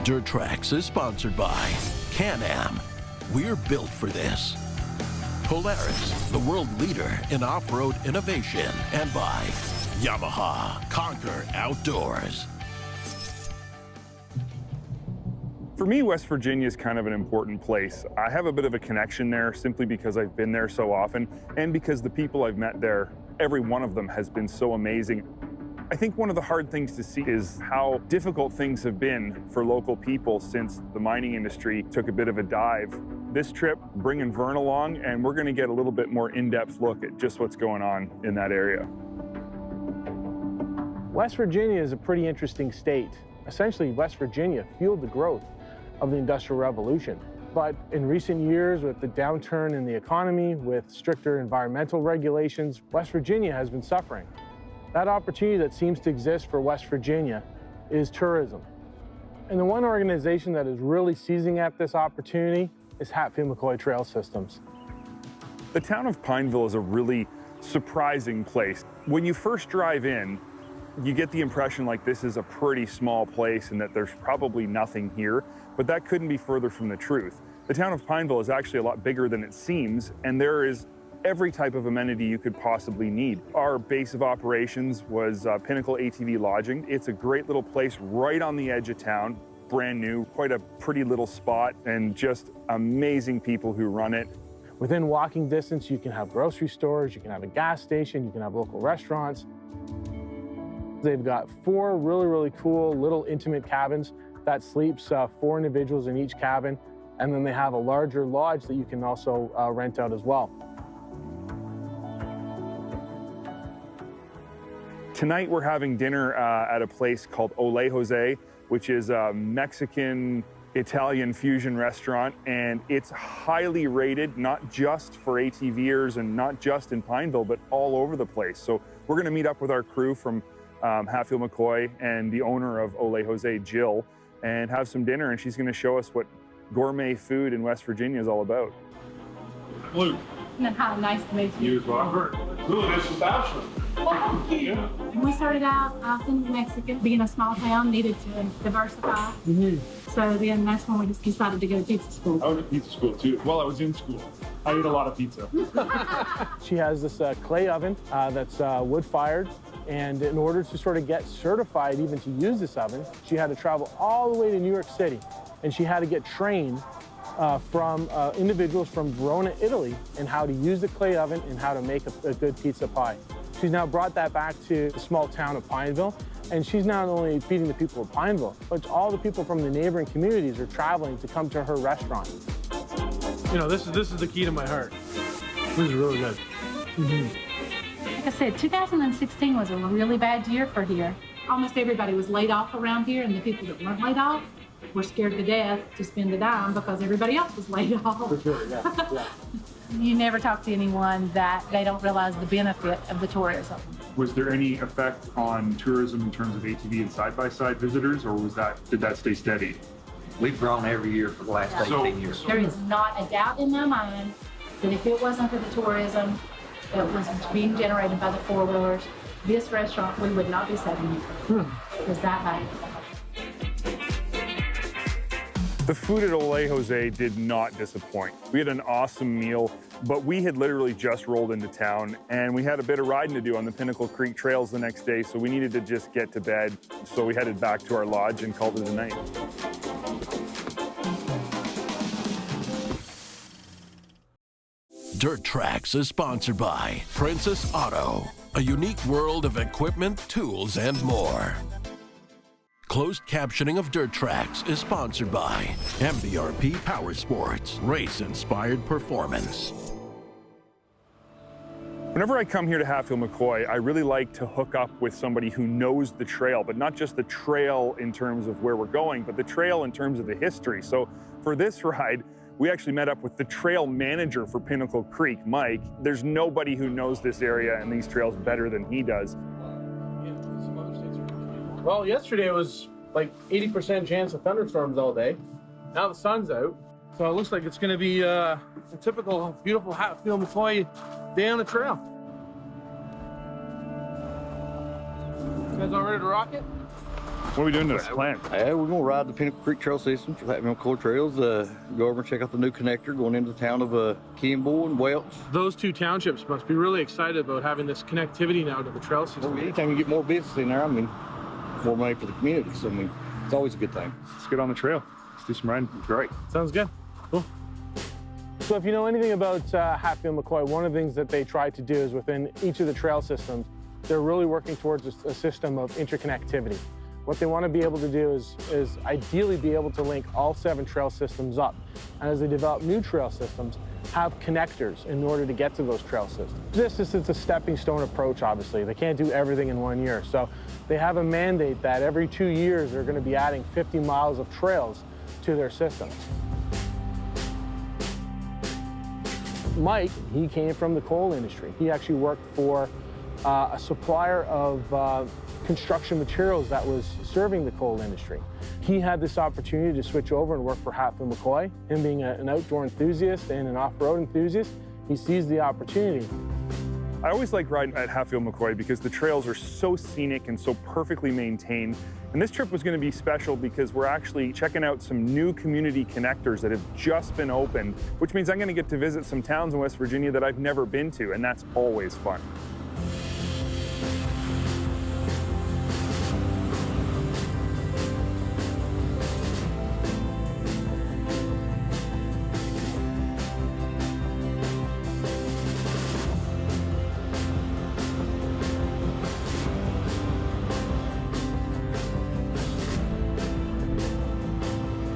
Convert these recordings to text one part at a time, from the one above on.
Dirt Trax is sponsored by Can-Am. We're built for this. Polaris, the world leader in off-road innovation. And by Yamaha, conquer outdoors. For me, West Virginia is kind of an important place. I have a bit of a connection there simply because I've been there so often and because the people I've met there, every one of them has been so amazing. I think one of the hard things to see is how difficult things have been for local people since the mining industry took a bit of a dive. This trip, bringing Vern along, and we're going to get a little bit more in-depth look at just what's going on in that area. West Virginia is a pretty interesting state. Essentially, West Virginia fueled the growth of the Industrial Revolution. But in recent years, with the downturn in the economy, with stricter environmental regulations, West Virginia has been suffering. That opportunity that seems to exist for West Virginia is tourism. And the one organization that is really seizing at this opportunity is Hatfield McCoy Trail Systems. The town of Pineville is a really surprising place. When you first drive in, you get the impression like this is a pretty small place and that there's probably nothing here, but that couldn't be further from the truth. The town of Pineville is actually a lot bigger than it seems, and there is every type of amenity you could possibly need. Our base of operations was Pinnacle ATV Lodging. It's a great little place right on the edge of town, brand new, quite a pretty little spot, and just amazing people who run it. Within walking distance, you can have grocery stores, you can have a gas station, you can have local restaurants. They've got 4 really cool little intimate cabins that sleeps 4 individuals in each cabin, and then they have a larger lodge that you can also rent out as well. Tonight we're having dinner at a place called Ole Jose, which is a Mexican-Italian fusion restaurant, and it's highly rated, not just for ATVers and not just in Pineville, but all over the place. So we're gonna meet up with our crew from Hatfield McCoy and the owner of Ole Jose, Jill, and have some dinner, and she's gonna show us what gourmet food in West Virginia is all about. Luke. Hi, nice to meet you. You as well. Ooh, this is awesome. Well, thank you. We started out in Mexico, being a small town, needed to diversify. So then that's when we just decided to go to pizza school. I went to pizza school too. While I was in school, I ate a lot of pizza. She has this clay oven that's wood-fired, and in order to sort of get certified even to use this oven, she had to travel all the way to New York City, and she had to get trained from individuals from Verona, Italy, in how to use the clay oven and how to make a good pizza pie. She's now brought that back to the small town of Pineville, and she's not only feeding the people of Pineville, but all the people from the neighboring communities are traveling to come to her restaurant. You know, this is the key to my heart. This is really good. Like I said, 2016 was a really bad year for here. Almost everybody was laid off around here, and the people that weren't laid off were scared to death to spend a dime because everybody else was laid off. For sure, yeah. You never talk to anyone that they don't realize the benefit of the tourism. Was there any effect on tourism in terms of ATV and side-by-side visitors, or did that stay steady? We've grown every year for the last 18 years. There is not a doubt in my mind that if it wasn't for the tourism that was being generated by the four-wheelers, this restaurant, we would not be sitting here. It was that bad. The food at Ole Jose did not disappoint. We had an awesome meal, but we had literally just rolled into town, and we had a bit of riding to do on the Pinnacle Creek trails the next day, so we needed to just get to bed. So we headed back to our lodge and called it a night. Dirt Trax is sponsored by Princess Auto, a unique world of equipment, tools, and more. Closed captioning of Dirt Trax is sponsored by MBRP Power Sports, race-inspired performance. Whenever I come here to Hatfield McCoy, I really like to hook up with somebody who knows the trail, but not just the trail in terms of where we're going, but the trail in terms of the history. So for this ride, we actually met up with the trail manager for Pinnacle Creek, Mike. There's nobody who knows this area and these trails better than he does. Well, yesterday it was like 80% chance of thunderstorms all day. Now the sun's out, so it looks like it's going to be a typical beautiful Hatfield McCoy day on the trail. You guys all ready to rock it? What are we doing today? Plan. Yeah, we're gonna ride the Pinnacle Creek Trail system for Hatfield McCoy trails. Go over and check out the new connector going into the town of Kimball and Welch. Those two townships must be really excited about having this connectivity now to the trail system. Anytime you get more business in there, I mean, more money for the community. So I mean, it's always a good thing. Let's get on the trail. Let's do some riding. Great. Sounds good. Cool. So if you know anything about Hatfield McCoy, one of the things that they try to do is within each of the trail systems, they're really working towards a system of interconnectivity. What they want to be able to do is ideally be able to link all 7 trail systems up. And as they develop new trail systems, have connectors in order to get to those trail systems. This is a stepping stone approach, obviously. They can't do everything in 1 year. So they have a mandate that every 2 years, they're going to be adding 50 miles of trails to their systems. Mike, he came from the coal industry. He actually worked for a supplier of construction materials that was serving the coal industry. He had this opportunity to switch over and work for Hatfield McCoy. Him being an outdoor enthusiast and an off-road enthusiast, he seized the opportunity. I always like riding at Hatfield McCoy because the trails are so scenic and so perfectly maintained. And this trip was going to be special because we're actually checking out some new community connectors that have just been opened, which means I'm going to get to visit some towns in West Virginia that I've never been to, and that's always fun.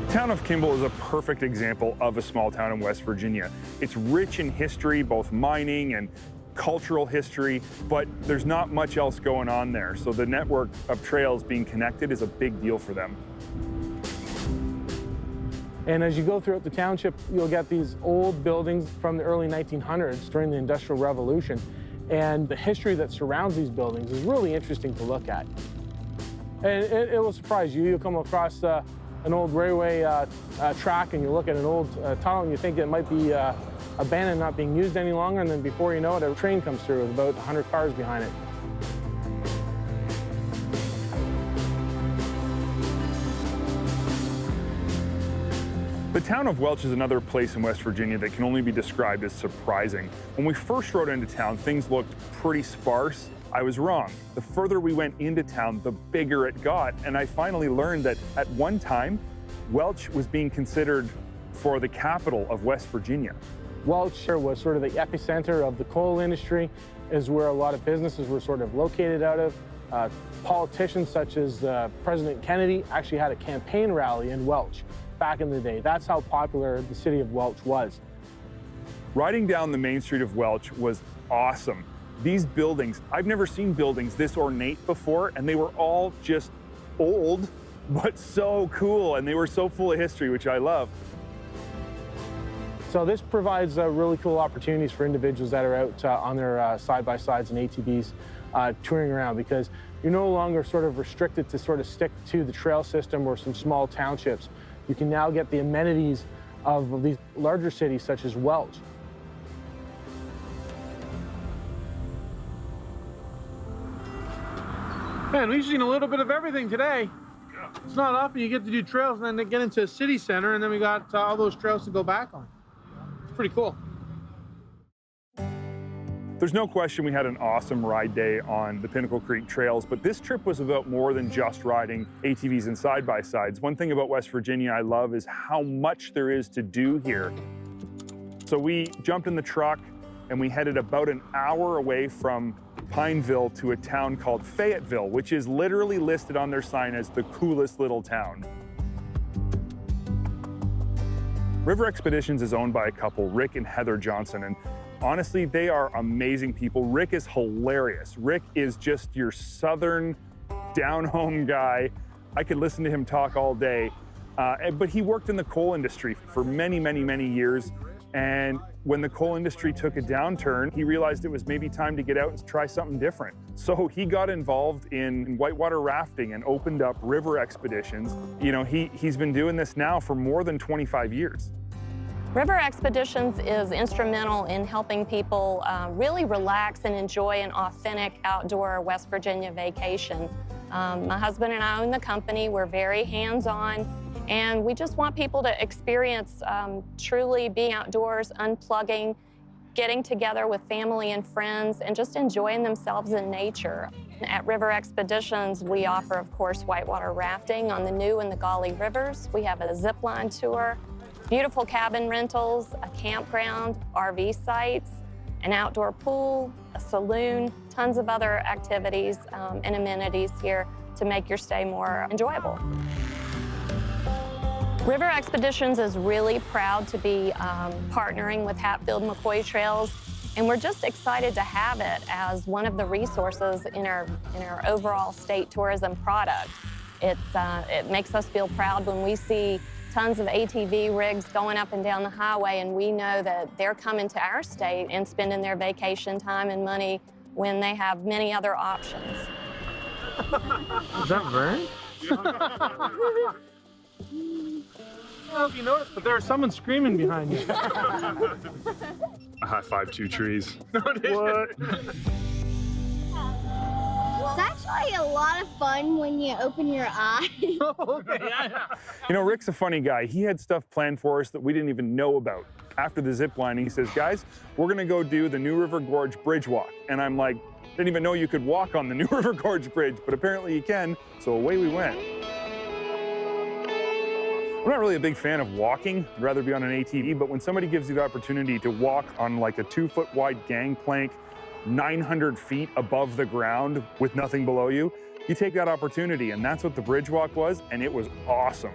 The town of Kimball is a perfect example of a small town in West Virginia. It's rich in history, both mining and cultural history, but there's not much else going on there. So the network of trails being connected is a big deal for them. And as you go throughout the township, you'll get these old buildings from the early 1900s during the Industrial Revolution. And the history that surrounds these buildings is really interesting to look at. And it will surprise you. You'll come across an old railway track and you look at an old tunnel and you think it might be abandoned, not being used any longer, and then before you know it, a train comes through with about 100 cars behind it. The town of Welch is another place in West Virginia that can only be described as surprising. When we first rode into town, things looked pretty sparse. I was wrong. The further we went into town, the bigger it got, and I finally learned that at one time, Welch was being considered for the capital of West Virginia. Welch was sort of the epicenter of the coal industry, is where a lot of businesses were sort of located out of. Politicians such as President Kennedy actually had a campaign rally in Welch back in the day. That's how popular the city of Welch was. Riding down the main street of Welch was awesome. These buildings, I've never seen buildings this ornate before, and they were all just old, but so cool, and they were so full of history, which I love. So this provides really cool opportunities for individuals that are out on their side-by-sides and ATVs touring around, because you're no longer sort of restricted to sort of stick to the trail system or some small townships. You can now get the amenities of these larger cities such as Welch. Man, we've seen a little bit of everything today. Yeah. It's not often you get to do trails and then get into a city center, and then we got all those trails to go back on. It's pretty cool. There's no question we had an awesome ride day on the Pinnacle Creek trails, but this trip was about more than just riding ATVs and side-by-sides. One thing about West Virginia I love is how much there is to do here. So we jumped in the truck and we headed about an hour away from Pineville to a town called Fayetteville, which is literally listed on their sign as the coolest little town. River Expeditions is owned by a couple, Rick and Heather Johnson, and honestly, they are amazing people. Rick is hilarious. Rick is just your southern, down-home guy. I could listen to him talk all day, but he worked in the coal industry for many, many, many years. And when the coal industry took a downturn, he realized it was maybe time to get out and try something different. So he got involved in whitewater rafting and opened up River Expeditions. You know, he's been doing this now for more than 25 years. River Expeditions is instrumental in helping people really relax and enjoy an authentic outdoor West Virginia vacation. My husband and I own the company. We're very hands-on, and we just want people to experience truly being outdoors, unplugging, getting together with family and friends, and just enjoying themselves in nature. At River Expeditions, we offer, of course, whitewater rafting on the New and the Gauley rivers. We have a zip line tour, beautiful cabin rentals, a campground, RV sites, an outdoor pool, a saloon, tons of other activities and amenities here to make your stay more enjoyable. River Expeditions is really proud to be partnering with Hatfield McCoy Trails, and we're just excited to have it as one of the resources in our overall state tourism product. It makes us feel proud when we see tons of ATV rigs going up and down the highway, and we know that they're coming to our state and spending their vacation time and money when they have many other options. Is that Vern? I don't know if you noticed, but there's someone screaming behind you. I high-fived 2 trees. What? It's actually a lot of fun when you open your eyes. Okay, yeah. You know, Rick's a funny guy. He had stuff planned for us that we didn't even know about. After the zip line, he says, guys, we're gonna go do the New River Gorge Bridge Walk. And I'm like, didn't even know you could walk on the New River Gorge Bridge, but apparently you can, so away we went. I'm not really a big fan of walking. I'd rather be on an ATV, but when somebody gives you the opportunity to walk on like a 2-foot wide gangplank, 900 feet above the ground with nothing below you, you take that opportunity, and that's what the bridge walk was, and it was awesome.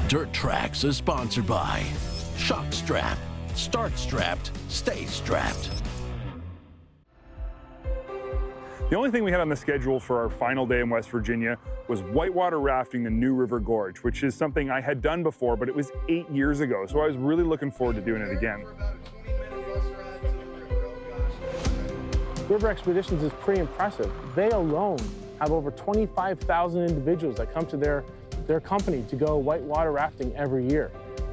Dirt Trax is sponsored by Shock Strap. Start strapped, stay strapped. The only thing we had on the schedule for our final day in West Virginia was whitewater rafting the New River Gorge, which is something I had done before, but it was 8 years ago, so I was really looking forward to doing it again. River Expeditions is pretty impressive. They alone have over 25,000 individuals that come to their company to go whitewater rafting every year.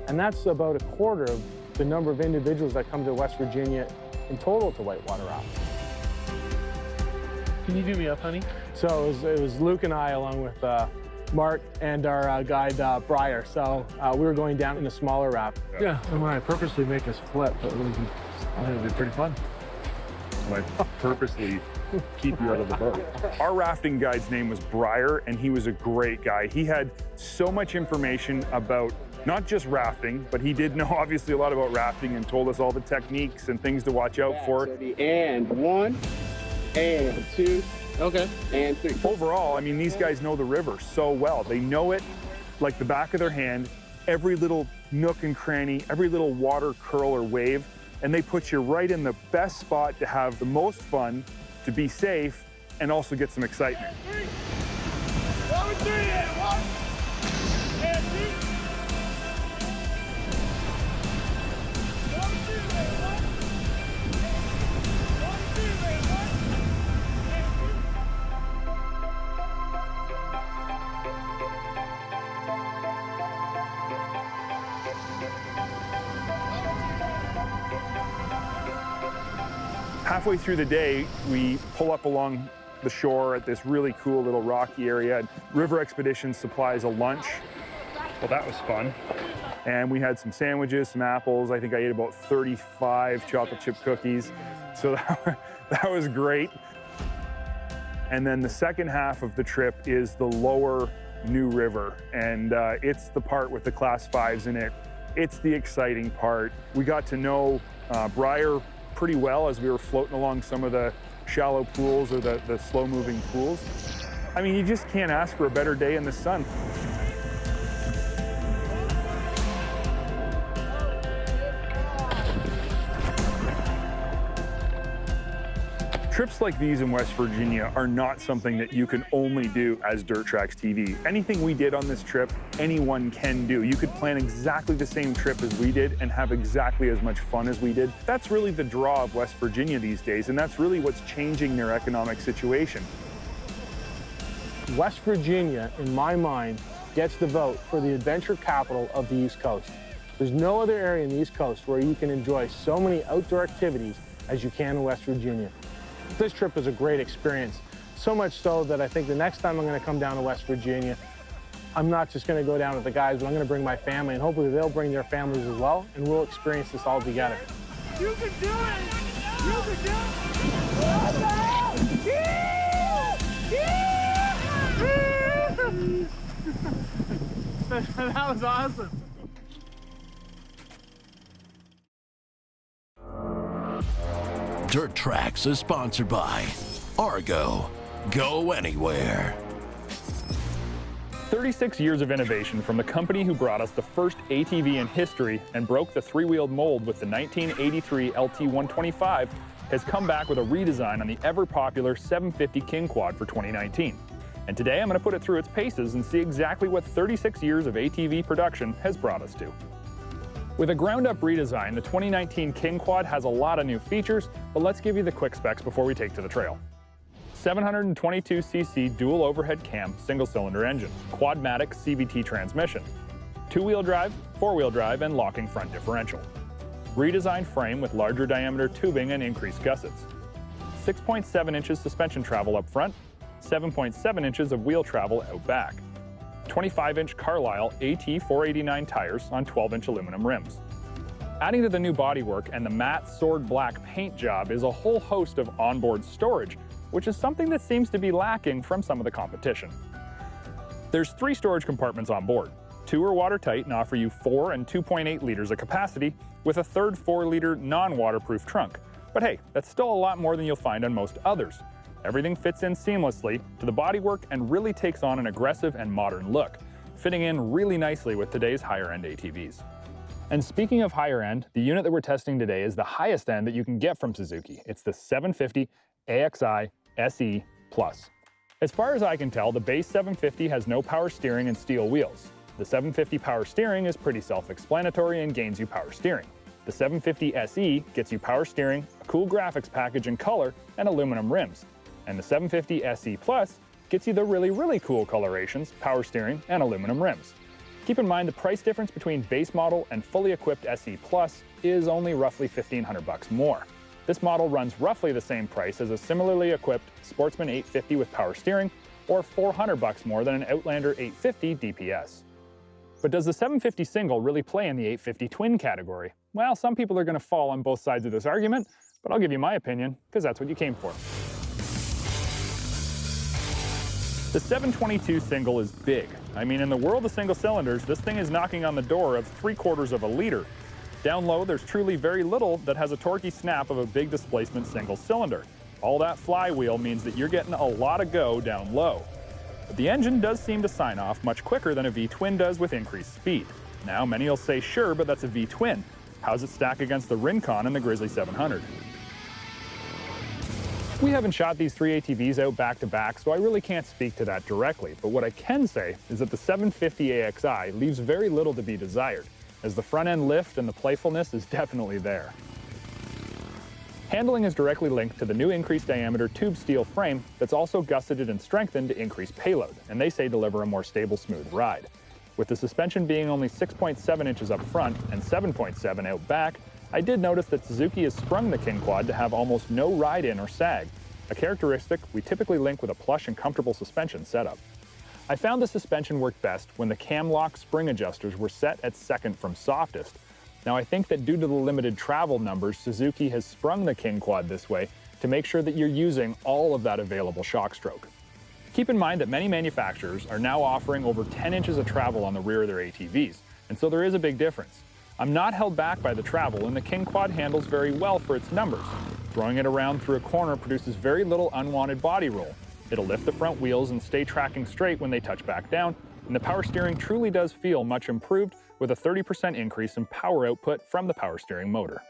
And that's about a quarter of the number of individuals that come to West Virginia in total to whitewater raft. Can you do me up, honey? So it was Luke and I, along with Mark and our guide, Briar. So we were going down in a smaller raft. Yeah, and when I purposely make us flip, it'll be pretty fun. Like, purposely keep you out of the boat. Our rafting guide's name was Briar, and he was a great guy. He had so much information about not just rafting, but he did know obviously a lot about rafting and told us all the techniques and things to watch out for. And 1, and 2, okay, and 3. Overall, I mean, these guys know the river so well. They know it like the back of their hand, every little nook and cranny, every little water curl or wave, and they put you right in the best spot to have the most fun, to be safe, and also get some excitement. 1, 3, and 1, and 2. 1, 2, and 1. 1, 2, and 1. Halfway through the day, we pull up along the shore at this really cool little rocky area. River Expeditions supplies a lunch. Well, that was fun. And we had some sandwiches, some apples. I think I ate about 35 chocolate chip cookies. So that was great. And then the second half of the trip is the lower New River. And it's the part with the Class 5s in it. It's the exciting part. We got to know Briar pretty well as we were floating along some of the shallow pools or the slow-moving pools. I mean, you just can't ask for a better day in the sun. Trips like these in West Virginia are not something that you can only do as Dirt Trax TV. Anything we did on this trip, anyone can do. You could plan exactly the same trip as we did and have exactly as much fun as we did. That's really the draw of West Virginia these days, and that's really what's changing their economic situation. West Virginia, in my mind, gets the vote for the adventure capital of the East Coast. There's no other area in the East Coast where you can enjoy so many outdoor activities as you can in West Virginia. This trip was a great experience, so much so that I think the next time I'm going to come down to West Virginia, I'm not just going to go down with the guys, but I'm going to bring my family, and hopefully they'll bring their families as well, and we'll experience this all together. You can do it! You can do it! That was awesome. Dirt Trax is sponsored by Argo. Go anywhere. 36 years of innovation from the company who brought us the first ATV in history and broke the three-wheeled mold with the 1983 LT125 has come back with a redesign on the ever-popular 750 KingQuad for 2019. And today I'm going to put it through its paces and see exactly what 36 years of ATV production has brought us to. With a ground-up redesign, the 2019 KingQuad has a lot of new features, but let's give you the quick specs before we take to the trail. 722cc dual overhead cam single-cylinder engine, Quadmatic CVT transmission, two-wheel drive, four-wheel drive, and locking front differential. Redesigned frame with larger diameter tubing and increased gussets. 6.7 inches suspension travel up front, 7.7 inches of wheel travel out back. 25-inch Carlisle AT489 tires on 12-inch aluminum rims. Adding to the new bodywork and the matte sword black paint job is a whole host of onboard storage, which is something that seems to be lacking from some of the competition. There's 3 storage compartments on board. 2 are watertight and offer you 4 and 2.8 liters of capacity, with a third 4-liter non-waterproof trunk. But hey, that's still a lot more than you'll find on most others. Everything fits in seamlessly to the bodywork and really takes on an aggressive and modern look, fitting in really nicely with today's higher-end ATVs. And speaking of higher end, the unit that we're testing today is the highest end that you can get from Suzuki. It's the 750 AXi SE Plus. As far as I can tell, the base 750 has no power steering and steel wheels. The 750 power steering is pretty self-explanatory and gains you power steering. The 750 SE gets you power steering, a cool graphics package in color, and aluminum rims. And the 750 SE Plus gets you the really cool colorations, power steering, and aluminum rims. Keep in mind the price difference between base model and fully equipped SE Plus is only roughly $1,500 more. This model runs roughly the same price as a similarly equipped Sportsman 850 with power steering, or $400 more than an Outlander 850 DPS. But does the 750 single really play in the 850 twin category? Well, some people are going to fall on both sides of this argument, but I'll give you my opinion, because that's what you came for. The 722 single is big. I mean, in the world of single cylinders, this thing is knocking on the door of 3/4 of a liter. Down low, there's truly very little that has a torquey snap of a big displacement single cylinder. All that flywheel means that you're getting a lot of go down low. But the engine does seem to sign off much quicker than a V-twin does with increased speed. Now, many will say, sure, but that's a V-twin. How's it stack against the Rincon and the Grizzly 700? We haven't shot these 3 ATVs out back to back, so I really can't speak to that directly, but what I can say is that the 750 AXi leaves very little to be desired, as the front end lift and the playfulness is definitely there. Handling is directly linked to the new increased diameter tube steel frame that's also gusseted and strengthened to increase payload, and they say deliver a more stable, smooth ride. With the suspension being only 6.7 inches up front and 7.7 out back, I did notice that Suzuki has sprung the KingQuad to have almost no ride-in or sag, a characteristic we typically link with a plush and comfortable suspension setup. I found the suspension worked best when the cam lock spring adjusters were set at second from softest. Now I think that due to the limited travel numbers, Suzuki has sprung the KingQuad this way to make sure that you're using all of that available shock stroke. Keep in mind that many manufacturers are now offering over 10 inches of travel on the rear of their ATVs, and so there is a big difference. I'm not held back by the travel, and the KingQuad handles very well for its numbers. Throwing it around through a corner produces very little unwanted body roll. It'll lift the front wheels and stay tracking straight when they touch back down, and the power steering truly does feel much improved with a 30% increase in power output from the power steering motor.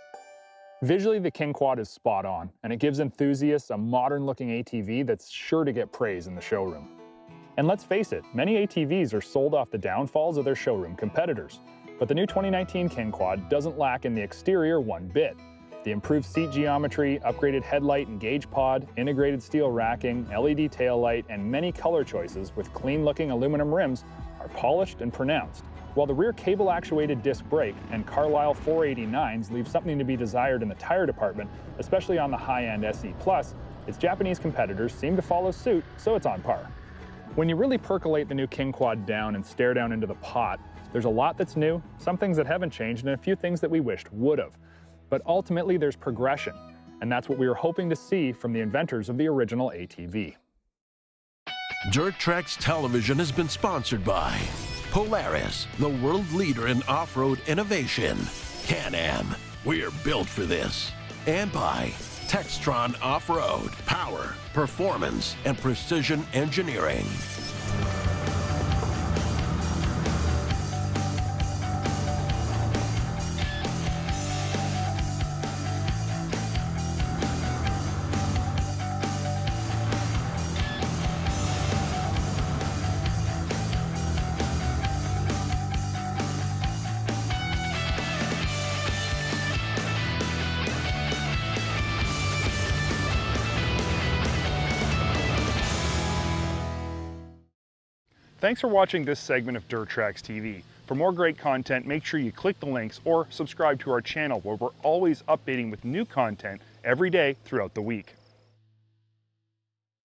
Visually, the KingQuad is spot on, and it gives enthusiasts a modern-looking ATV that's sure to get praise in the showroom. And let's face it, many ATVs are sold off the downfalls of their showroom competitors. But the new 2019 KingQuad doesn't lack in the exterior one bit. The improved seat geometry, upgraded headlight and gauge pod, integrated steel racking, LED taillight, and many color choices with clean-looking aluminum rims are polished and pronounced. While the rear cable-actuated disc brake and Carlisle 489s leave something to be desired in the tire department, especially on the high-end SE Plus, its Japanese competitors seem to follow suit, so it's on par. When you really percolate the new KingQuad down and stare down into the pot, there's a lot that's new, some things that haven't changed, and a few things that we wished would have. But ultimately, there's progression, and that's what we were hoping to see from the inventors of the original ATV. Dirt Trax Television has been sponsored by Polaris, the world leader in off-road innovation. Can-Am, we're built for this. And by Textron Off-Road, power, performance, and precision engineering. Thanks for watching this segment of Dirt Trax TV. For more great content, make sure you click the links or subscribe to our channel where we're always updating with new content every day throughout the week.